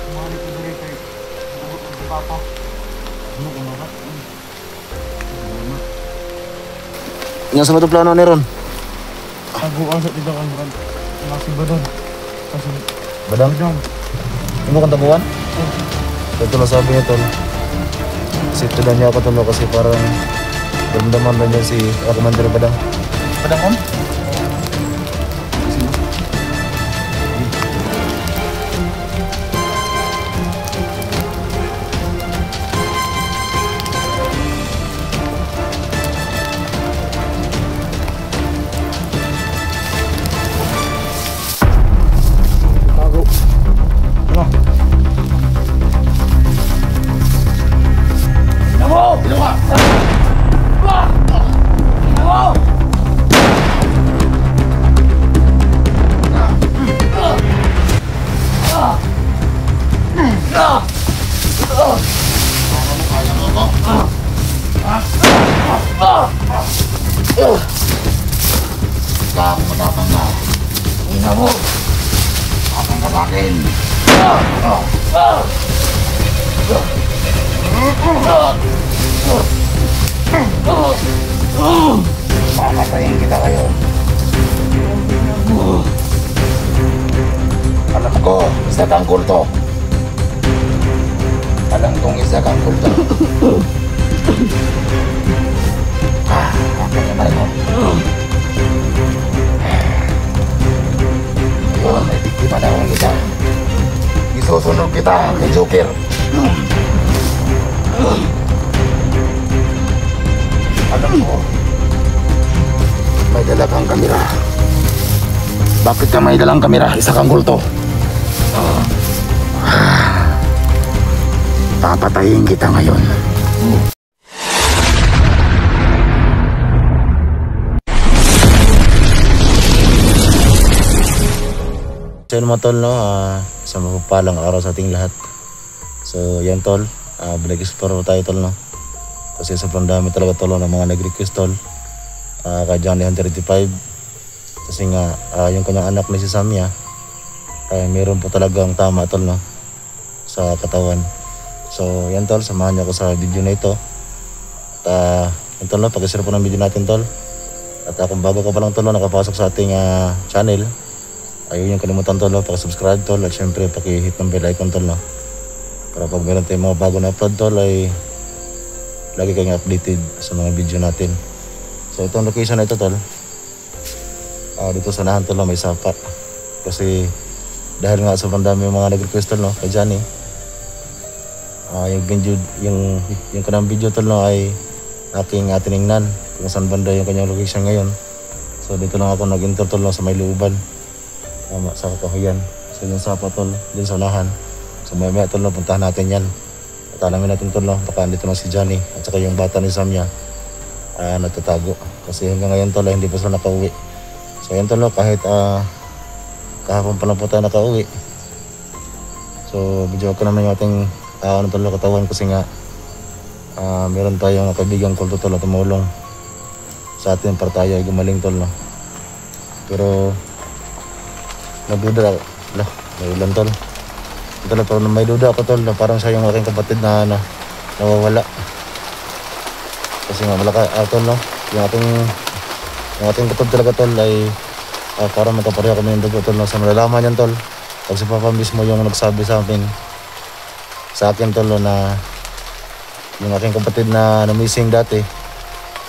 Balik ko dali kay Papa. Ano ko naman? Yang sama tu plano ni Ron. Aku asal tidak kan masih badan. Masih Badang? badan. Ano kang tabuhan? Ito na sabi niya tol. Kasi tunan niya ako tol kasi parang damdaman na niya si Commander Badang. Badang om? Kang matapang na. Ina mo. Apang ka sa akin. Papatayin kita kayo. Alam ko, isa kang kulto. Alam kong isa kang kulto. Akin naman mo. Ngayon, may biktima na akong isa. Isusunod kita kay Joker. Alam ko, may dala kang kamera. Bakit ka may dalang kamera? Isa kang kulto. Papatayin kita ngayon. So yun mga tol, no? Sa mapapalang araw sa ating lahat. So yan tol, balik-explore tayo tol, no? Kasi sobrang dami talaga tol ng mga nag-request tol kay Johnny Hunter 35. Kasi nga yung kanyang anak na si Samya ay meron po talagang tama tol, no? Sa katawan. So yan tol, samahan niyo ako sa video na ito. At yan tol, no? Pag-share po ng video natin tol. At kung bago ka pa lang tol, no? Nakapasok sa ating channel, ayun yung kalimutan tol, no? Pag-subscribe tol at syempre paki-hit ng bell icon tol, no? Para pag meron tayong mga bago na upload tol ay lagi kayong updated sa mga video natin. So itong location na ito tol, dito sa nahan tol, no? May sapa. Kasi dahil nga sobrang dami yung mga nag-request tol, no? Kay Johnny, yung video, yung kanang video tol, no? Ay aking tinignan kung saan banda yung kanyang location ngayon. So dito lang ako nag-enter tol, no? Sa may looban. Sa kakahuyan. So yung sapa tol, din sa unahan. So may tol, no? Puntahan natin yan. At alamin natin tol, no? Baka andito na si Johnny at saka yung bata ni Samya natatago. Kasi hanggang ngayon tol, hindi pa sila nakauwi. So yan tol, no? Kahit kahapon pa lang po tayo nakauwi. So video ko naman yung ating tol, katawan kasi nga meron tayong kaibigang kulto tol na tumulong sa atin para tayo ay gumaling tol, no? Pero nagduda ako. May ulan tol. Tol, pero may duda ako tol na parang siya yung aking kapatid na nawawala. Kasi nga malaka tol, no? Yung ating kapatid talaga tol ay parang magkapareho kami yung dugo tol, no? Sa malalaman yan tol, pag si Papa mismo yung nagsabi sa akin tol, no? Na yung aking kapatid na missing dati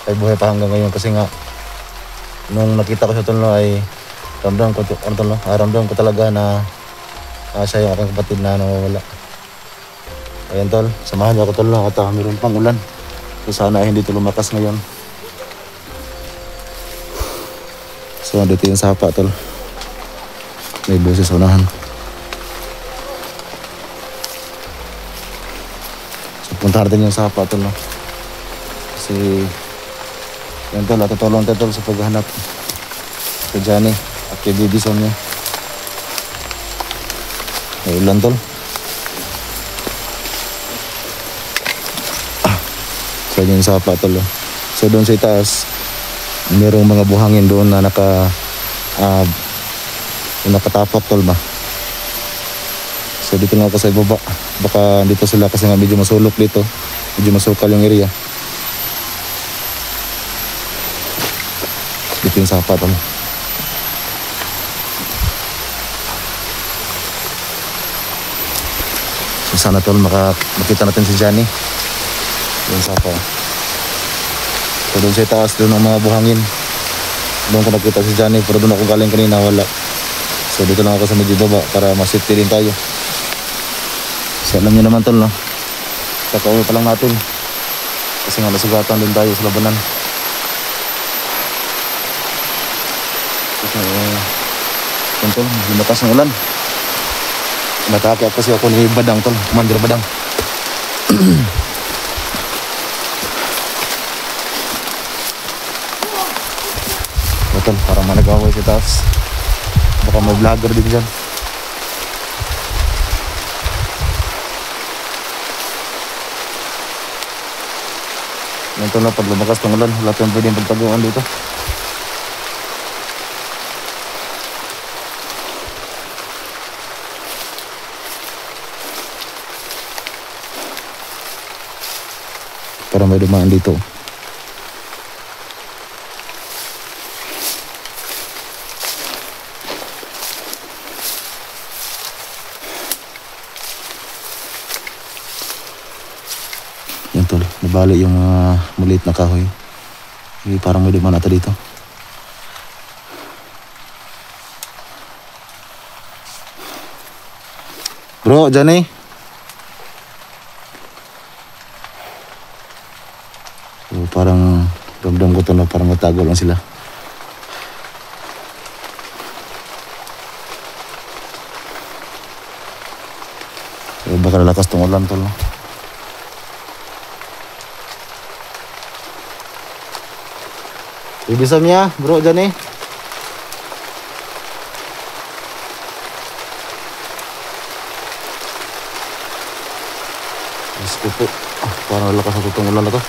ay buhay pa hanggang ngayon. Kasi nga nung nakita ko siya tol, no? Ay ramdam ko talaga na siya yung aking kapatid na nawawala. Ayan tol, samahan niyo ako tol, no? At mayroon pang ulan. So sana hindi ito lumakas ngayon. So dito yung sapa tol. May boses sa unahan. So punta natin yung sapa tol, no? Kasi yan tol, tutulong tayo tol sa paghahanap kay Johnny at kay Baby Samya. May ulan tol. So yun yung sapa tol. So doon sa itaas merong mga buhangin doon na nakatapak tol ba. So dito lang ako sa ibaba. Baka dito sila kasi nga medyo masulok dito. Medyo masukal yung area. Dito yung sapa tol. So sana tol makita natin si Johnny. Yung sapa. So doon sa taas, doon ang mga buhangin. Doon ko nakita si Johnny, pero doon ako galing kanina, wala. So dito lang ako sa medyo baba para masafety din tayo. So alam nyo naman tol, no? Kakauwi pa lang natin. Kasi nga nasugatan din tayo sa labanan. Kasi yun tol, lumakas ng ulan. Natake kasi ako ni Badang tol, Commander Badang. Tol, parang managaway sa taas. Baka may vlogger din dyan. Yan tol, pag lumakas ng ulan, wala tayong pwedeng pagtaguan dito. Para may dumaan dito. Yan tol, nabali yung maliit na kahoy. Parang may dumaan ata dito. Bro, Johnny. So, parang ramdam ko to na parang natago lang sila. So, baka lalakas tong ulan tol, no? Ibisam niya, bro, Johnny. Diyos ko po. Parang lakas ako itong ulan na to.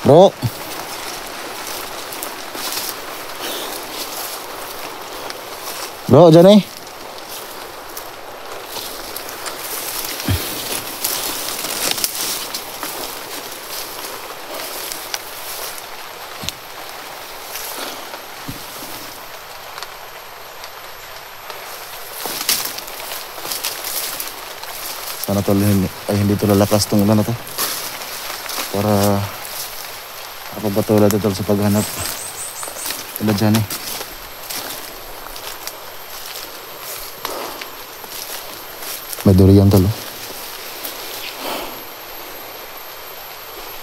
Bro. Bro, Johnny. Sana tol hindi to lalakas tong ulan na to. Para pagpatuloy tol sa paghanap. Wala dyan eh. May durian tol.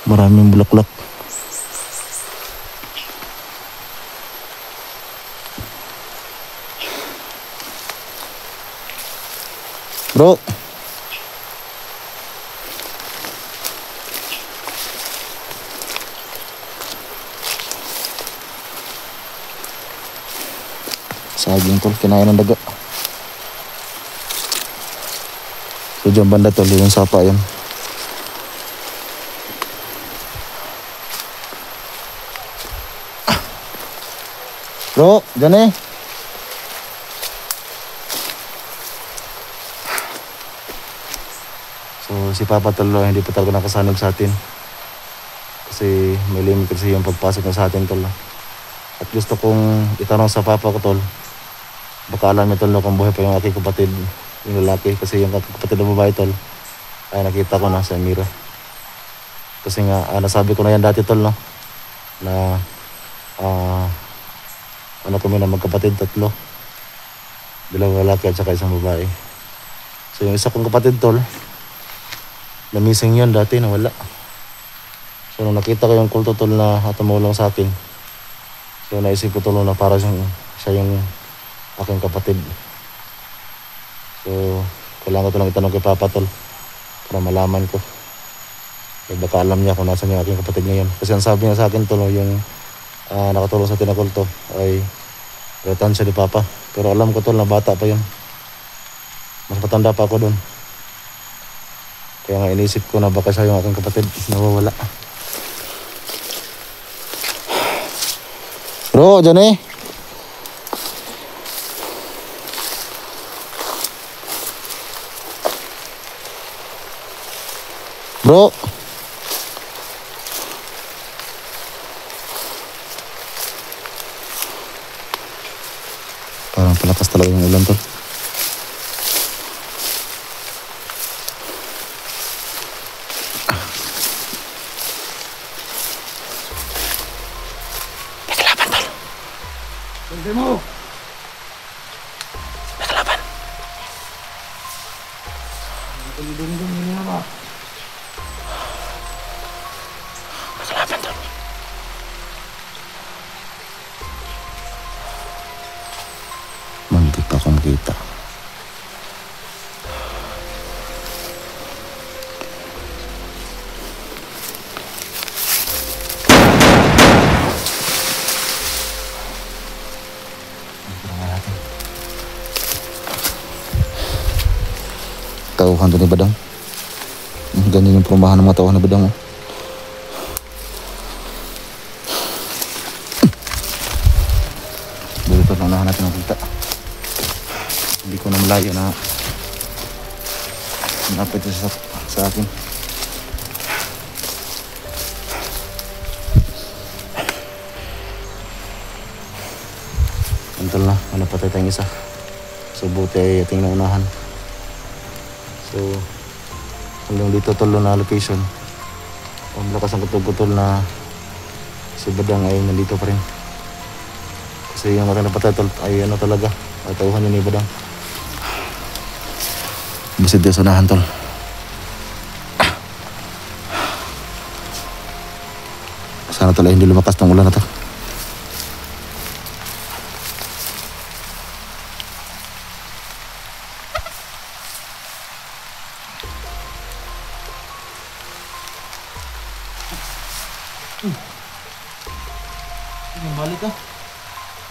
Maraming bulaklak. Bro. Saging tol, kinain ng daga. So dyan banda tol, yung sapa yun. Bro, dyan eh. So si Papa tol, hindi pa talaga nakasanog sa atin. Kasi may limit kasi yung pagpasok na sa atin tol. At gusto kong itanong sa Papa ko tol, baka alam niyo tol kung buhay pa yung aking kapatid, yung lalaki. Kasi yung kapatid na babae tol, ay nakita ko na sa Mira. Kasi nga, nasabi ko na yan dati tol, no? Na, ano kami na magkapatid, 3. 2 lalaki at saka isang babae. So yung isa kong kapatid tol, na-missing yun dati, nawala. So nung nakita ko yung kulto tol na tumulong sa akin, so naisip ko tol na para siya yung aking kapatid. So kailangan ko lang itanong kay Papa tol para malaman ko. Eh, baka alam niya kung nasan yung aking kapatid ngayon. Kasi ang sabi niya sa akin tol, yung nakatulong sa tinakulto ay retan siya ni Papa. Pero alam ko tol na bata pa yun. Mas matanda pa ako dun. Kaya nga inisip ko na baka siya yung aking kapatid nawawala. Bro, Johnny. Bro. Parang palakas talaga yung ulan tol. Naglalaban tol. Hindi mo! Naglalaban. Dum-dum yun na ba? Naglalaban tol. Muntik pa akong makita. Tauhan doon ni Badang. Ganyan yung perumahan ng mga tauhan ni Badang. Oh. Dito lang nahan natin makita. Hindi ko na malayo na napit sa akin. Antol na, napatay tayong isa. So buti ay ating naunahan. So hanggang dito tol na location. Ang lakas ang kutol-kutol na si Badang ay nandito pa rin. Kasi yung ating napatay tol ay ano talaga, ay tauhan yun ni Badang. Basit din sa unahan tol. Sana tol ay hindi lumakas ng ulan na to. Balik ka.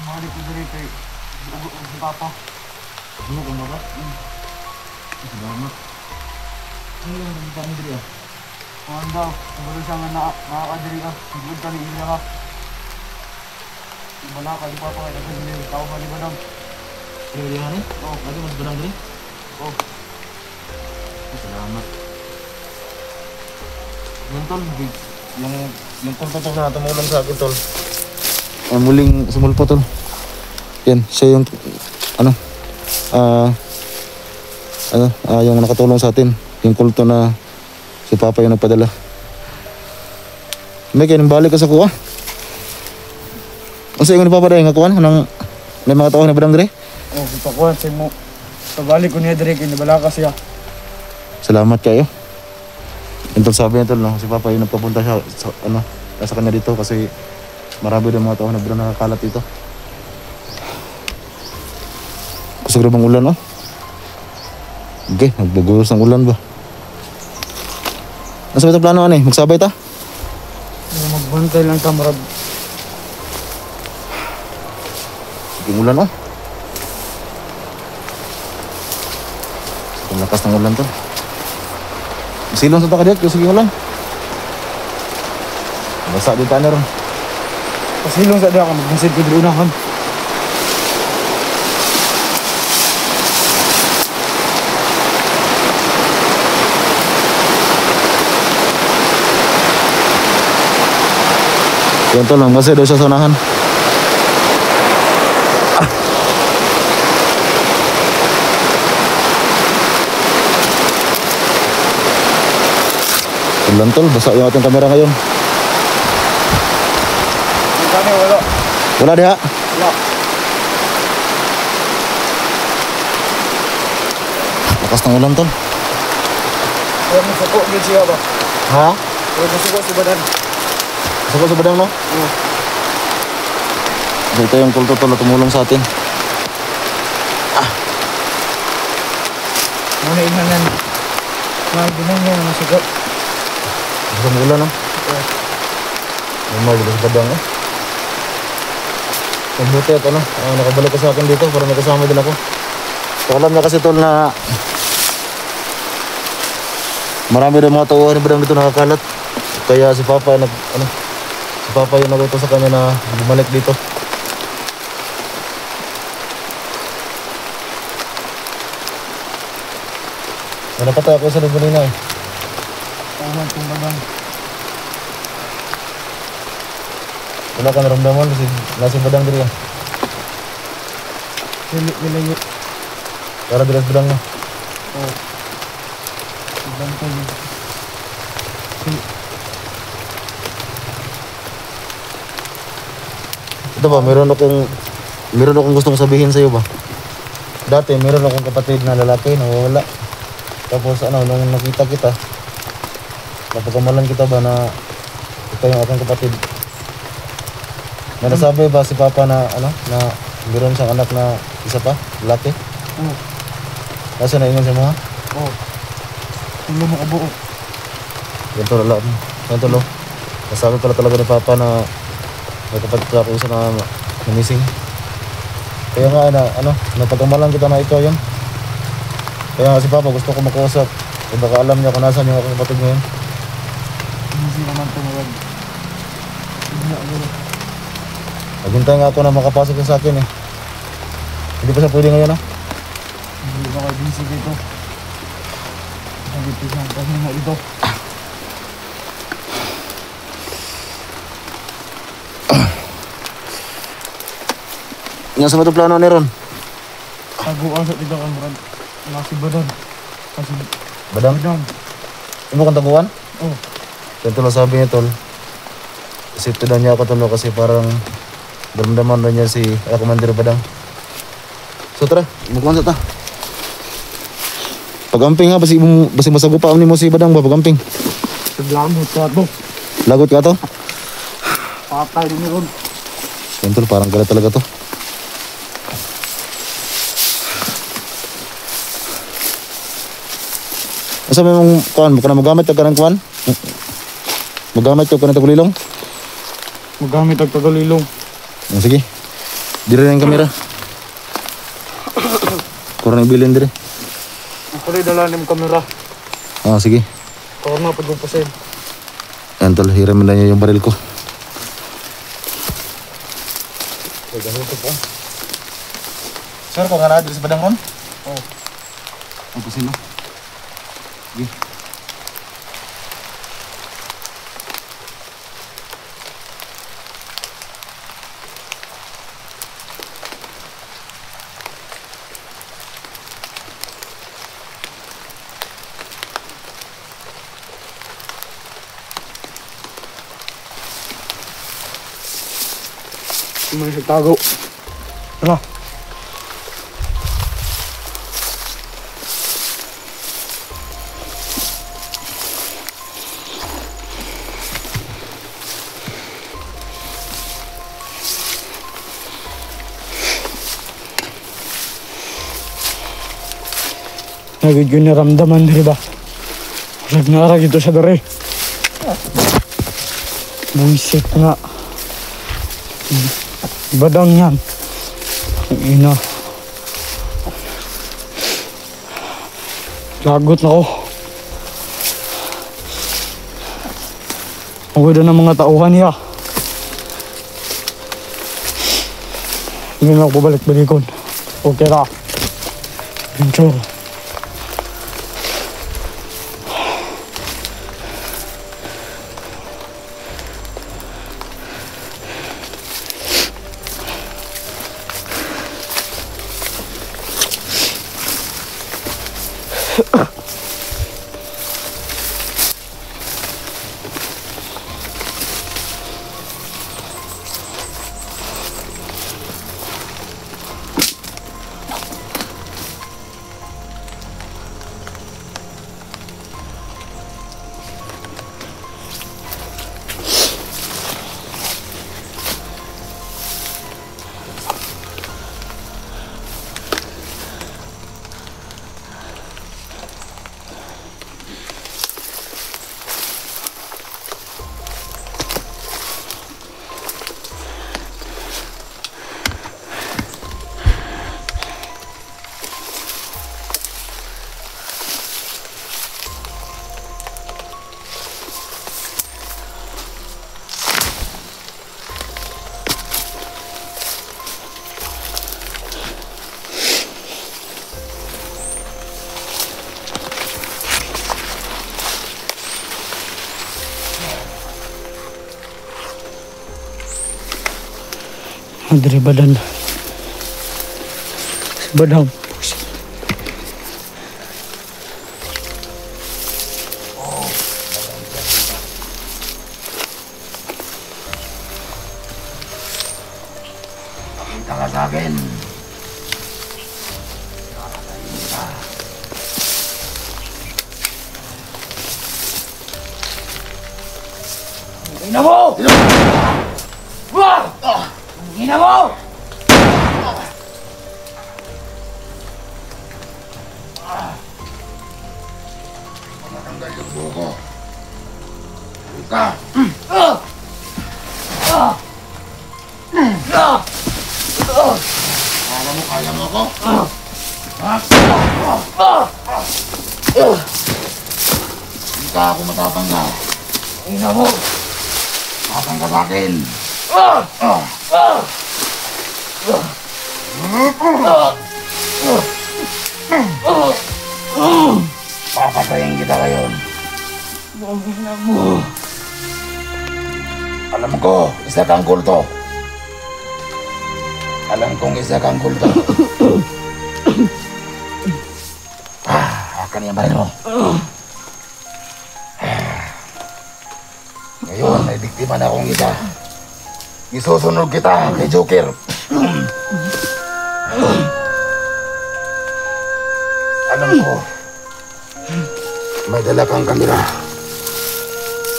Balik ko dali kay si Papa. Ano ko ba? Salamat. Ano yung nagkita ni Diri ah? Kuhan daw, siguro siya nga nakakadiri ka. Siguro ka ni Ilya ka. Bala ka, di Papa kaya kasi hindi tao ba ni Badang? Diri nga rin? Oo, lagi mas Badang diri? Oh, Salamat. Yan tol, yung pagtutok na tumulong sa akin tol. Ang muling sumulpo tol. Yan, siya yung yung nakatulong sa atin. Yung kulto na si Papa yung nagpadala. May kayo balik ka sa kuha. Ang sa iyo ni Papa dahil nga kuha ng mga tao na Badang diri? oh, kita ko sa mo. Pabalik ko niya Diri kay nabala ka siya. Salamat kayo. Yung tol sabi niya tol, no? Si Papa yung nagpapunta siya sa kanya dito kasi marami din mga tao na nakakalat dito. Kusog bang ulan, oh? Okay, nagbugos ng ulan ba? Nasa ba ito plano, ano eh? Magsabay ta? Magbantay lang ka, marab. Sige ulan, oh. Sige lakas ng ulan to. Silong sa takadiyat, sige ulan. Basa di tayo ron. Pasilong sa diya ka, magbisid ko diri unahan. Yan tol, lang kasi doon sa sonahan. Ulan tol, basa yung ating kamera ngayon. Kani wala. Wala diha? Wala. Lakas ng ulan tol. Kaya mo suko gid siya ba? Ha? Kaya mo suko si Badan. Sako sa Badang, no? Oo. So, ito yung kulto tol na tumulong sa atin. Muna inanan. Magbinan niya na suko. Basta ng ulan, no? Normal dito sa Badang, eh. Mabuti at nakabalik ka sa akin dito para may kasama din ako. So, alam na kasi tol na marami rin mga tauhan ni Badang dito nakakalat. Kaya si Papa si Papa yung nagawto sa kanya na bumalik dito. Napatay ako sa Lubulina eh. naman itong badang. Wala ka naramdaman kasi nasa badang diri. Nilayo. Para diri sa badang mo. Oh. Badang ko yun. Ito ba, meron akong gustong sabihin sa iyo ba? Dati meron akong kapatid na lalaki na wala. Tapos nung nakita kita, napagkamalan kita ba na ito yung aking kapatid. May nasabi ba si Papa na na meron siyang anak na isa pa, lalaki? Oo. Nasa na ingon sa mga? Oo. Tulo mo kabuo. Ganito lala. Ganito lo. Nasabi pala talaga ni Papa na may kapatid ako isa na missing. Kaya nga napagkamalan kita na ito yun. Kaya nga si Papa gusto ko makausap. Eh baka alam niya kung nasaan yung aking kapatid ngayon. Hindi naman tumawag. Hindi ako. Naghintay nga ako na makapasok sa akin eh. Hindi pa siya pwede ngayon Hindi ba kayo busy dito? Nandito siyang pahinga dito. Nga sa mga plano ni Ron. Taguan sa dito ang brand. Nasi badan. Kasi Badang? badan. Imo kang taguan? Oh. Ganito lang sabi niya tol. Isip daw niya ako tol kasi parang damdaman daw niya si Commander Badang. So tara, magkuhan sa ta. Pagamping ha, basi masagupa ni mo si Badang ba pagamping. Saglamot ka to. Lagot ka to? Patay din yun. Yan tol, parang galit talaga to. Asa may mong kuhan, baka na magamit ka ng kuhan? Magamit ka ng tagulilong? Magamit ang tagalilong. Sige, diri na yung kamera. Kurang ibilin diri. Ako rin dala ng kamera. Sige. Kaya na pag-umpasin. Yan tol, hiramin na niya yung baril ko. Sir, kung nga na diri sa Badang ron? Oo. Ang pasino. Sige. May nagtago. Tara. Nagid yun naramdaman rin ba? Nagnarag ito sa dere. Buisit nga. Badang yan. Ang ina. Lagot na ako. Ang ganda ng mga tauhan niya. Hindi na ako babalik-balikon. Okay ra. Adventure. Andre badan. Badam. Pakita ka sa akin. Ina mo! Wah! Ina mo! Matanggal yung buko. Ika! Kaya mo ako? Ha? Hindi ka ako matatanggal. Ina mo! Matang ka sa akin. Papatayin kita ngayon. Ina mo. Alam ko, isa kang kulto. Alam kong isa kang kulto. Akan yung baril mo. Ngayon, may biktima na akong isa. Isusunod kita kay Joker. Alam ko, may dala kang kamera.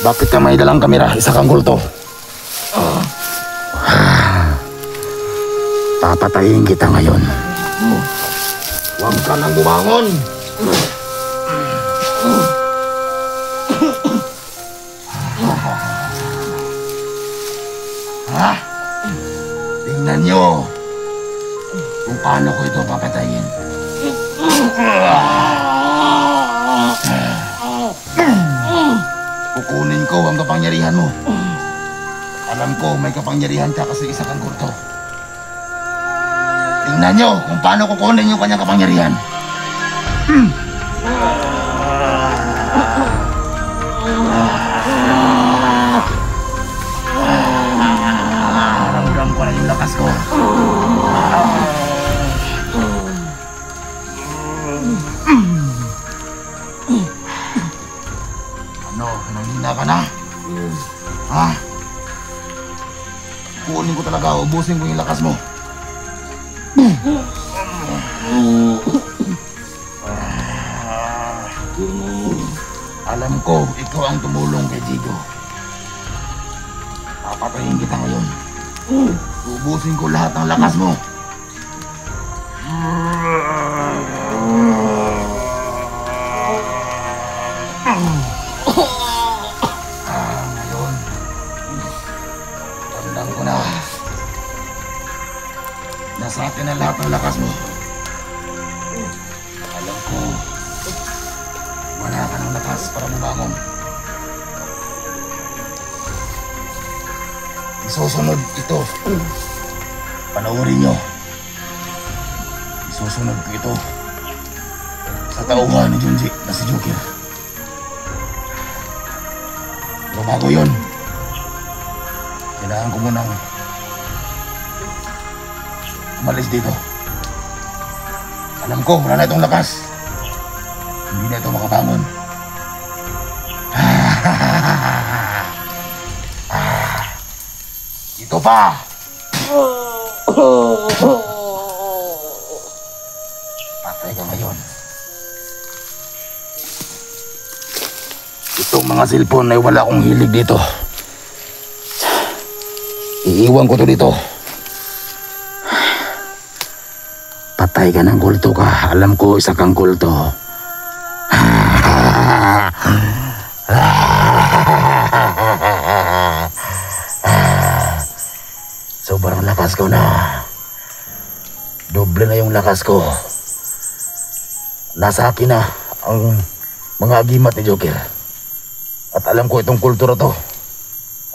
Bakit ka may dalang kamera? Isa kang kulto. Papatayin kita ngayon. Huwag ka nang bumangon. Ha? Tingnan nyo kung paano ko ito papatayin. Kukunin ko ang kapangyarihan mo. Alam ko may kapangyarihan ka kasi isa kang kulto. Tingnan nyo kung paano kukunin yung kanyang kapangyarihan. Ramdam ko na yung lakas ko. Ano, nanghina ka na? Ha? Kukunin ko talaga, ubusin ko yung lakas mo. Alam ko, ikaw ang tumulong kay Jigo. Papatayin kita ngayon. Ubusin ko lahat ng lakas mo. Ngayon, tandang ko na. Nasa akin ang lahat ng lakas mo. Alam ko, wala ka ng lakas para bumangon. Isusunod ito. Panoorin nyo. Isusunod ko ito sa tauhan ni Junji na si Joker. Pero bago yun, kailangan ko munang umalis dito. Alam ko, wala na itong lakas. Hindi na ito makabangon. Ito pa! Patay ka ngayon. Itong mga cellphone ay wala akong hilig dito. Iiwan ko to dito. Patay ka ng kulto ka. Alam ko, isa kang kulto. Sobrang lakas ko na. Doble na yung lakas ko. Nasa akin na ang mga agimat ni Joker. At alam ko itong kultura to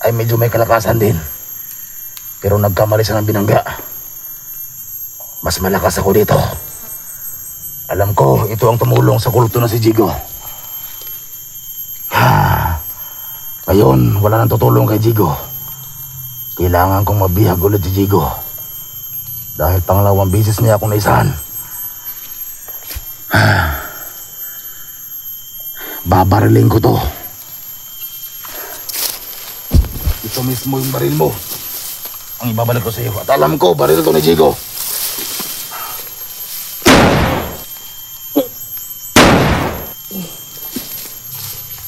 ay medyo may kalakasan din. Pero nagkamali siya ng binangga. Mas malakas ako dito. Alam ko, ito ang tumulong sa kulto na si Jigo. Ngayon, wala nang tutulong kay Jigo. Kailangan kong mabihag ulit si Jigo. Dahil pangalawang bisis niya akong naisahan. Babariling ko to. Ito mismo yung baril mo ang ibabalik ko sa iyo. At alam ko, baril to ni Jigo.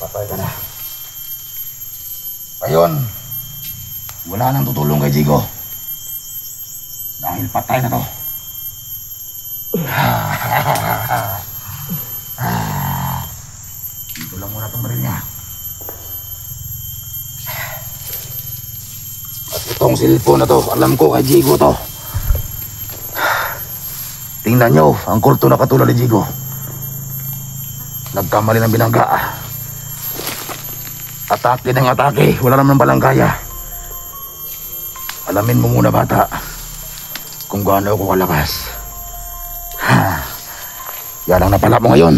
Patay ka na. Ngayon, wala nang tutulong kay Jigo. Dahil patay na to. Dito lang muna itong baril niya. At itong cellphone na to, alam ko kay Jigo to. Tingnan nyo, ang kulto na katulad ni Jigo. Nagkamali ng binangga. Atake ng atake, wala naman palang kaya. Alamin mo muna, bata, kung gaano ako kalakas. Yan ang napala mo ngayon.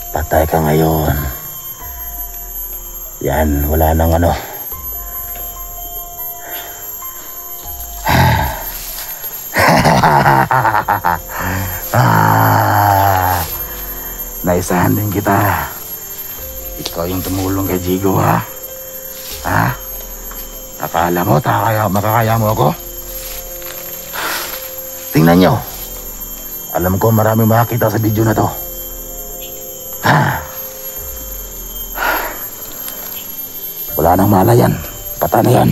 Patay ka ngayon. Yan, wala nang ano. Naisahan din kita. Ikaw yung tumulong kay Jigo, ha? Ha? Akala mo, makakaya mo ako? Tingnan nyo. Alam ko maraming makakita sa video na to. Wala nang malayan. Pata na yan.